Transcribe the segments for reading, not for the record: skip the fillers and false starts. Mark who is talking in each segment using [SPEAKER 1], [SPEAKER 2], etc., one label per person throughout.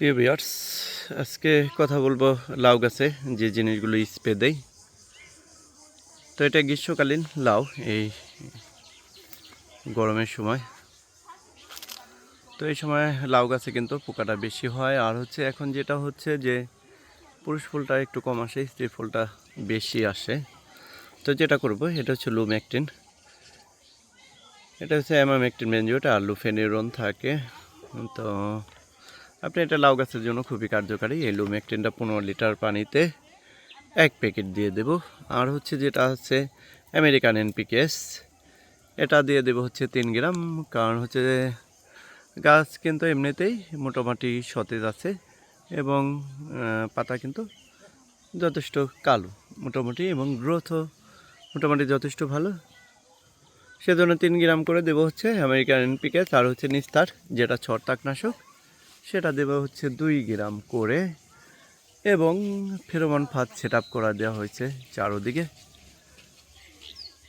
[SPEAKER 1] প্রিয় ভিউয়ার্স, আজকে কথা বলবো লাউ গাছে যে জিনিসগুলো স্প্রে দেয়। তো এটা গ্রীষ্মকালীন লাউ, এই গরমের সময়। তো এই সময় লাউ গাছে কিন্তু পোকাটা বেশি হয়। আর হচ্ছে এখন যেটা হচ্ছে যে পুরুষ ফুলটা একটু কম আসে, স্ত্রী ফুলটা বেশি আসে। তো যেটা করব এটা হচ্ছে লুমেকটিন। এটা হচ্ছে অ্যামামেকটিন বেনজোয়েট আর লুফেনিরন থাকে। তো আপনি এটা লাউ গাছের জন্য খুবই কার্যকারী। এই লুমেকটিনটা 15 লিটার পানিতে 1 প্যাকেট দিয়ে দেব। আর হচ্ছে যেটা হচ্ছে আমেরিকান এনপিকেএস, এটা দিয়ে দেব হচ্ছে 3 গ্রাম। কারণ হচ্ছে গাছ কিন্তু এমনিতেই মোটামুটি সতেজ আছে এবং পাতা কিন্তু যথেষ্ট কালো মোটামুটি, এবং গ্রোথও মোটামুটি যথেষ্ট ভালো। সেজন্য 3 গ্রাম করে দেব হচ্ছে আমেরিকান এনপিকেএস। আর হচ্ছে নিস্তার, যেটা ছত্রাকনাশক, সেটা দেব হচ্ছে 2 গ্রাম করে। এবং ফেরোমন ফাঁদ সেট আপ করা দেওয়া হয়েছে চারোদিকে।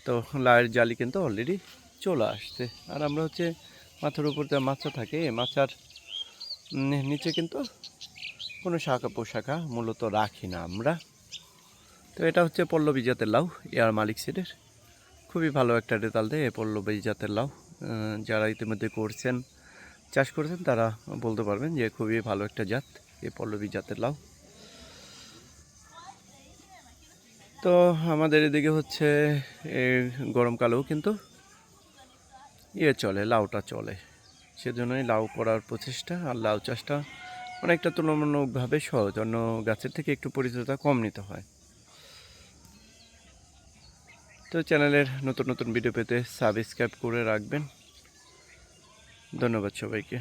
[SPEAKER 1] তো লাউয়ের জালি কিন্তু অলরেডি চলে আসছে। আর আমরা হচ্ছে মাথার উপর যে মাছা থাকে, এই মাচার নিচে কিন্তু কোনো শাখা পোশাখা মূলত রাখি না আমরা। তো এটা হচ্ছে পল্লবী জাতের লাউ, এয়ার মালিক সিডের। খুবই ভালো একটা রেজাল্ট দেয় এই পল্লবী জাতের লাউ। যারা ইতিমধ্যে করছেন, চাষ করছেন, তারা বলতে পারবেন যে খুবই ভালো একটা জাত এই পল্লবী জাতের লাউ। তো আমাদের এদিকে হচ্ছে গরমকালেও কিন্তু চলে, লাউটা চলে। সেজন্যই লাউ করার প্রচেষ্টা। আর লাউ চাষটা অনেকটা তুলনামূলকভাবে সহজ, অন্য গাছের থেকে একটু পরিচর্যা কম নিতে হয়। তো চ্যানেলের নতুন নতুন ভিডিও পেতে সাবস্ক্রাইব করে রাখবেন। ধন্যবাদ সবাইকে।